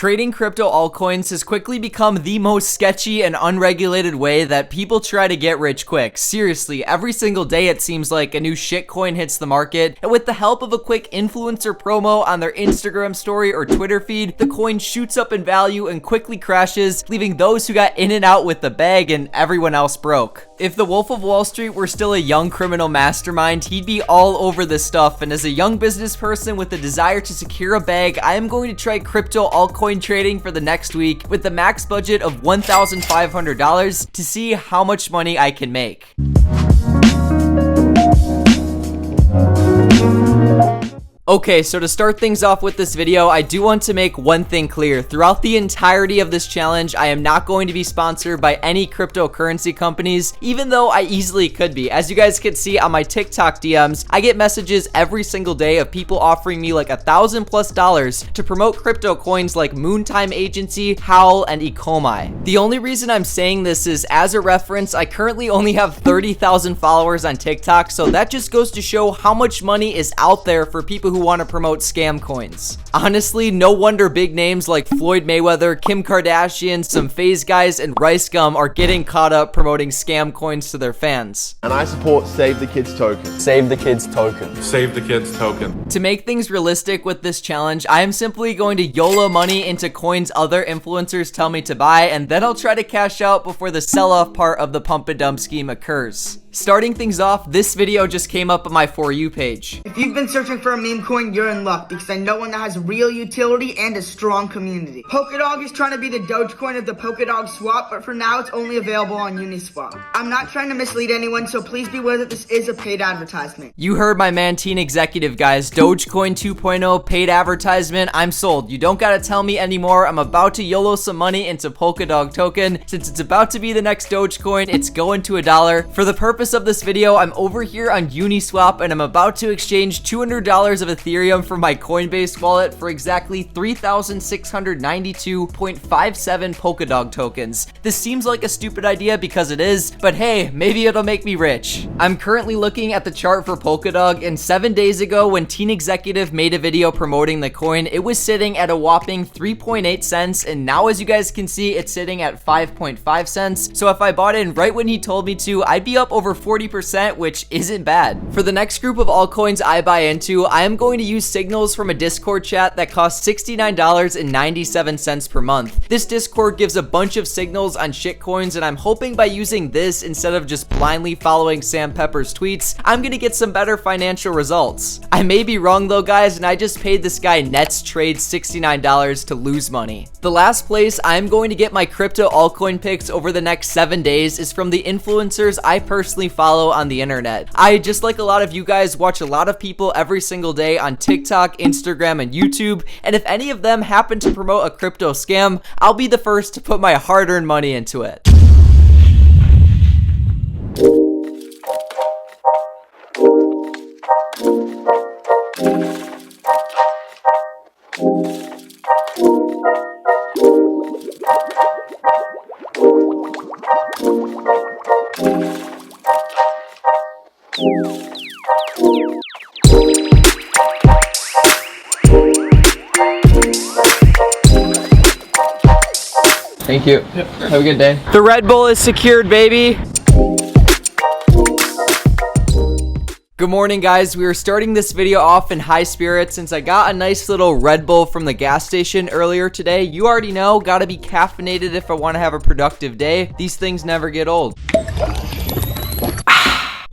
Trading crypto altcoins has quickly become the most sketchy and unregulated way that people try to get rich quick. Seriously, every single day it seems like a new shitcoin hits the market, and with the help of a quick influencer promo on their Instagram story or Twitter feed, the coin shoots up in value and quickly crashes, leaving those who got in and out with the bag and everyone else broke. If the Wolf of Wall Street were still a young criminal mastermind, he'd be all over this stuff, and as a young business person with a desire to secure a bag, I am going to try crypto altcoin trading for the next week with the max budget of $1,500 to see how much money I can make. Okay, so to start things off with this video, I do want to make one thing clear. Throughout the entirety of this challenge, I am not going to be sponsored by any cryptocurrency companies, even though I easily could be. As you guys can see on my TikTok DMs, I get messages every single day of people offering me like $1,000+ to promote crypto coins like Moontime Agency, Howl, and Ecomi. The only reason I'm saying this is as a reference, I currently only have 30,000 followers on TikTok, so that just goes to show how much money is out there for people who want to promote scam coins. Honestly, no wonder big names like Floyd Mayweather, Kim Kardashian, some FaZe guys, and Rice Gum are getting caught up promoting scam coins to their fans. And I support Save the Kids token. Save the Kids token. Save the Kids token. To make things realistic with this challenge, I am simply going to YOLO money into coins other influencers tell me to buy, and then I'll try to cash out before the sell-off part of the pump and dump scheme occurs. Starting things off, this video just came up on my For You page. If you've been searching for a meme coin, you're in luck because I know one that has real utility and a strong community. Polkadog is trying to be the Dogecoin of the Polkadog swap, but for now it's only available on Uniswap. I'm not trying to mislead anyone, so please be aware that this is a paid advertisement. You heard my man Teen Executive, guys. Dogecoin 2.0 paid advertisement. I'm sold. You don't gotta tell me anymore. I'm about to YOLO some money into Polkadog token. Since it's about to be the next Dogecoin, it's going to $1. For the purpose of this video, I'm over here on Uniswap and I'm about to exchange $200 of Ethereum from my Coinbase wallet for exactly 3,692.57 Polkadog tokens. This seems like a stupid idea because it is, but hey, maybe it'll make me rich. I'm currently looking at the chart for Polkadog, and 7 days ago when Teen Executive made a video promoting the coin, it was sitting at a whopping 3.8 cents, and now as you guys can see, it's sitting at 5.5 cents. So if I bought in right when he told me to, I'd be up over 40%, which isn't bad. For the next group of altcoins I buy into, I am going to use signals from a Discord chat that costs $69.97 per month. This Discord gives a bunch of signals on shitcoins, and I'm hoping by using this instead of just blindly following Sam Pepper's tweets, I'm gonna get some better financial results. I may be wrong though, guys, and I just paid this guy Nets Trade $69 to lose money. The last place I'm going to get my crypto altcoin picks over the next 7 days is from the influencers I personally follow on the internet. I, just like a lot of you guys, watch a lot of people every single day on TikTok, Instagram, and YouTube, and if any of them happen to promote a crypto scam, I'll be the first to put my hard-earned money into it. Thank you. Yep. Have a good day. The Red Bull is secured, baby. Good morning, guys. We are starting this video off in high spirits since I got a nice little Red Bull from the gas station earlier today. You already know, gotta be caffeinated if I want to have a productive day. These things never get old.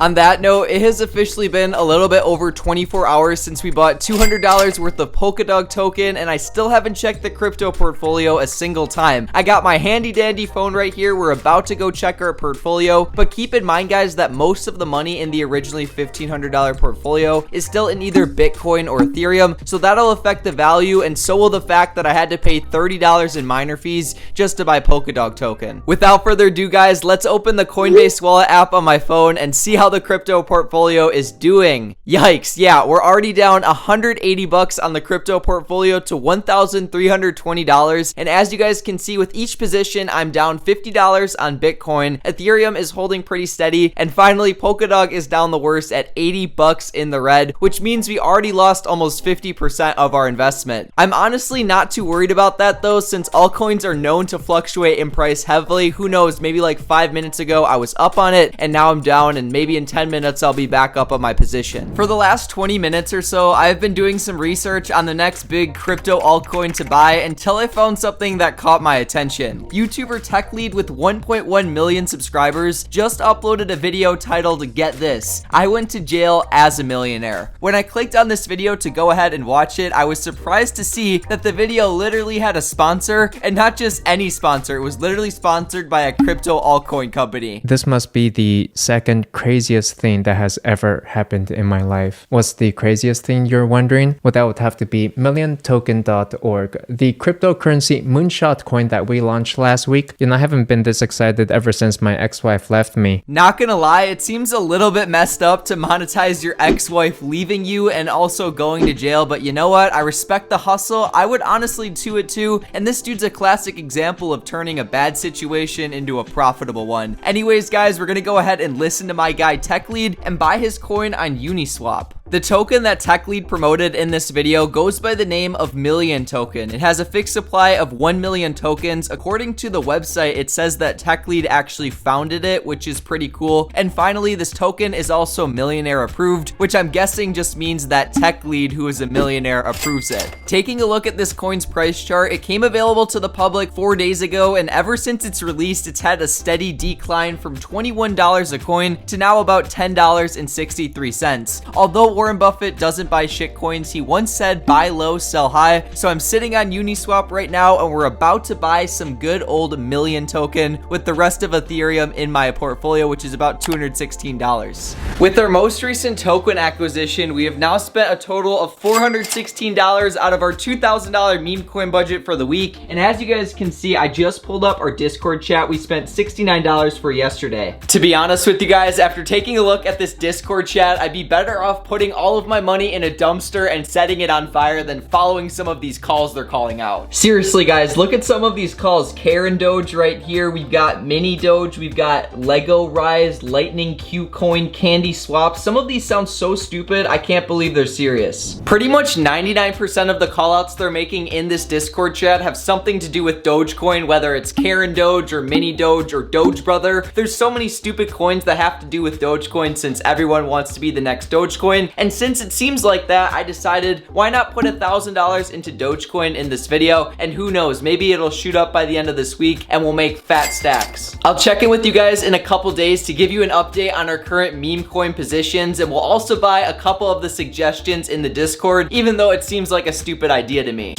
On that note, it has officially been a little bit over 24 hours since we bought $200 worth of Polkadog token, and I still haven't checked the crypto portfolio a single time. I got my handy dandy phone right here. We're about to go check our portfolio, but keep in mind, guys, that most of the money in the originally $1,500 portfolio is still in either Bitcoin or Ethereum, so that'll affect the value, and so will the fact that I had to pay $30 in miner fees just to buy Polkadog token. Without further ado, guys, let's open the Coinbase wallet app on my phone and see how how the crypto portfolio is doing. Yikes, yeah, we're already down 180 bucks on the crypto portfolio to $1,320. And as you guys can see, with each position, I'm down $50 on Bitcoin. Ethereum is holding pretty steady. And finally, Polkadog is down the worst at 80 bucks in the red, which means we already lost almost 50% of our investment. I'm honestly not too worried about that though, since altcoins are known to fluctuate in price heavily. Who knows, maybe like 5 minutes ago I was up on it and now I'm down, and maybe in 10 minutes I'll be back up on my position. For the last 20 minutes or so, I've been doing some research on the next big crypto altcoin to buy until I found something that caught my attention. YouTuber Tech Lead with 1.1 million subscribers just uploaded a video titled "Get This, I Went to Jail as a Millionaire." When I clicked on this video to go ahead and watch it, I was surprised to see that the video literally had a sponsor, and not just any sponsor. It was literally sponsored by a crypto altcoin company. This must be the second craziest thing that has ever happened in my life. What's the craziest thing, you're wondering? Well, that would have to be milliontoken.org, the cryptocurrency moonshot coin that we launched last week. I haven't been this excited ever since my ex-wife left me. Not gonna lie, it seems a little bit messed up to monetize your ex-wife leaving you and also going to jail, but you know what? I respect the hustle. I would honestly do it too, and this dude's a classic example of turning a bad situation into a profitable one. Anyways, guys, we're gonna go ahead and listen to my guy Tech Lead and buy his coin on Uniswap. The token that Tech Lead promoted in this video goes by the name of Million Token. It has a fixed supply of 1 million tokens. According to the website, it says that Tech Lead actually founded it, which is pretty cool. And finally, this token is also millionaire approved, which I'm guessing just means that Tech Lead, who is a millionaire, approves it. Taking a look at this coin's price chart, it came available to the public 4 days ago, and ever since it's released, it's had a steady decline from $21 a coin to now about $10.63. Although Warren Buffett doesn't buy shit coins, he once said buy low, sell high. So I'm sitting on Uniswap right now, and we're about to buy some good old Million Token with the rest of Ethereum in my portfolio, which is about $216. With our most recent token acquisition, we have now spent a total of $416 out of our $2,000 meme coin budget for the week. And as you guys can see, I just pulled up our Discord chat. We spent $69 for yesterday. To be honest with you guys, after taking a look at this Discord chat, I'd be better off putting all of my money in a dumpster and setting it on fire than following some of these calls they're calling out. Seriously, guys, look at some of these calls. Karen Doge right here. We've got Mini Doge. We've got Lego Rise, Lightning Q Coin, Candy Swap. Some of these sound so stupid, I can't believe they're serious. Pretty much 99% of the callouts they're making in this Discord chat have something to do with Dogecoin, whether it's Karen Doge or Mini Doge or Doge Brother. There's so many stupid coins that have to do with Dogecoin since everyone wants to be the next Dogecoin. And since it seems like that, I decided why not put $1,000 into Dogecoin in this video, and who knows, maybe it'll shoot up by the end of this week and we'll make fat stacks. I'll check in with you guys in a couple days to give you an update on our current meme coin positions, and we'll also buy a couple of the suggestions in the Discord, even though it seems like a stupid idea to me.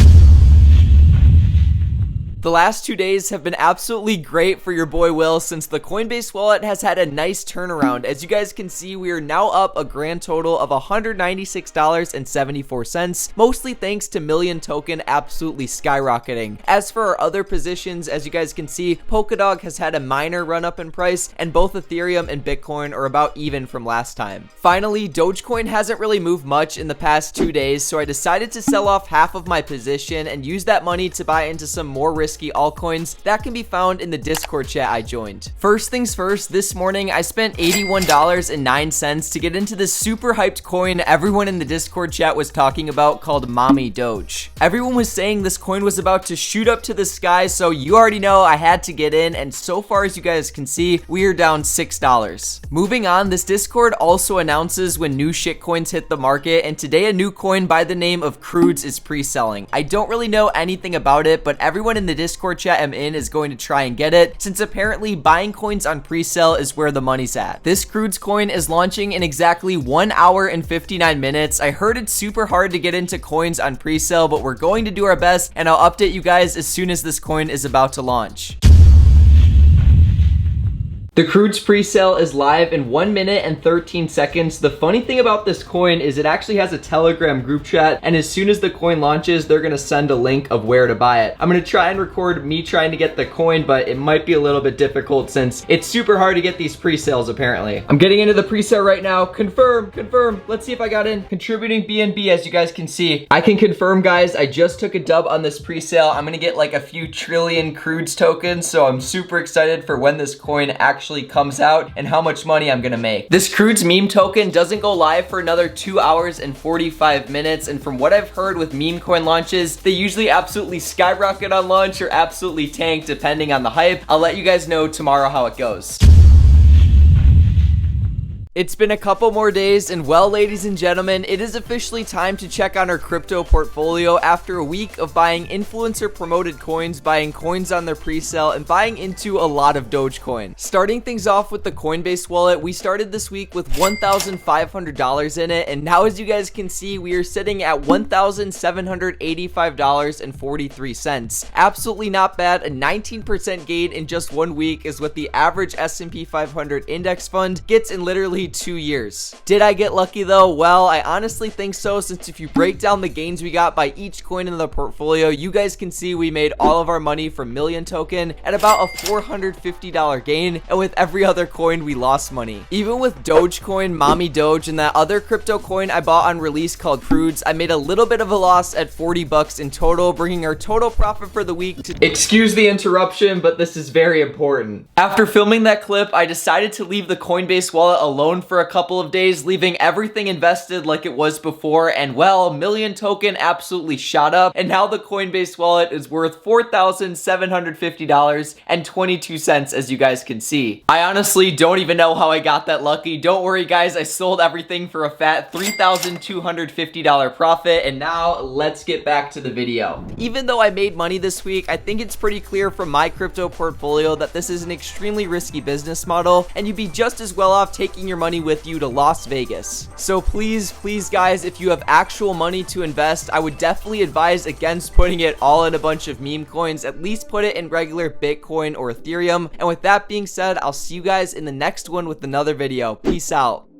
The last 2 days have been absolutely great for your boy Will, since the Coinbase wallet has had a nice turnaround. As you guys can see, we are now up a grand total of $196.74, mostly thanks to Million Token absolutely skyrocketing. As for our other positions, as you guys can see, Polkadog has had a minor run up in price, and both Ethereum and Bitcoin are about even from last time. Finally, Dogecoin hasn't really moved much in the past 2 days, so I decided to sell off half of my position and use that money to buy into some more risky altcoins that can be found in the Discord chat I joined. First things first, this morning I spent $81.09 to get into this super hyped coin everyone in the Discord chat was talking about called Mommy Doge. Everyone was saying this coin was about to shoot up to the sky, so you already know I had to get in, and so far as you guys can see, we are down $6. Moving on, this Discord also announces when new shitcoins hit the market, and today a new coin by the name of Crudes is pre-selling. I don't really know anything about it, but everyone in the Discord chat I'm in is going to try and get it, since apparently buying coins on pre-sale is where the money's at. This Crudes coin is launching in exactly 1 hour and 59 minutes. I heard it's super hard to get into coins on pre-sale, but we're going to do our best, and I'll update you guys as soon as this coin is about to launch. The Crude's pre-sale is live in 1 minute and 13 seconds. The funny thing about this coin is it actually has a Telegram group chat, and as soon as the coin launches, they're gonna send a link of where to buy it. I'm gonna try and record me trying to get the coin, but it might be a little bit difficult since it's super hard to get these pre-sales apparently. I'm getting into the pre-sale right now. Confirm. Let's see if I got in. Contributing BNB, as you guys can see. I can confirm, guys, I just took a dub on this pre-sale. I'm gonna get like a few trillion Crudes tokens, so I'm super excited for when this coin actually comes out and how much money I'm gonna make. This Crudes meme token doesn't go live for another 2 hours and 45 minutes, and from what I've heard with meme coin launches, they usually absolutely skyrocket on launch or absolutely tank depending on the hype. I'll let you guys know tomorrow how it goes. It's been a couple more days, and well, ladies and gentlemen, it is officially time to check on our crypto portfolio after a week of buying influencer promoted coins, buying coins on their pre-sale, and buying into a lot of Dogecoin. Starting things off with the Coinbase wallet, we started this week with $1,500 in it, and now as you guys can see, we are sitting at $1,785.43. Absolutely not bad. A 19% gain in just 1 week is what the average S&P 500 index fund gets in literally 2 years. Did I get lucky though? Well, I honestly think so, since if you break down the gains we got by each coin in the portfolio, you guys can see we made all of our money from Million Token at about a $450 gain, and with every other coin we lost money. Even with Dogecoin, Mommy Doge, and that other crypto coin I bought on release called Crudes, I made a little bit of a loss at 40 bucks in total, bringing our total profit for the week to— Excuse the interruption, but this is very important. After filming that clip, I decided to leave the Coinbase wallet alone for a couple of days, leaving everything invested like it was before, and well, Million Token absolutely shot up, and now the Coinbase wallet is worth $4,750.22, as you guys can see. I honestly don't even know how I got that lucky. Don't worry guys, I sold everything for a fat $3,250 profit, and now let's get back to the video. Even though I made money this week, I think it's pretty clear from my crypto portfolio that this is an extremely risky business model, and you'd be just as well off taking your money with you to Las Vegas. So please guys, if you have actual money to invest, I would definitely advise against putting it all in a bunch of meme coins. At least put it in regular Bitcoin or Ethereum. And with that being said, I'll see you guys in the next one with another video. Peace out.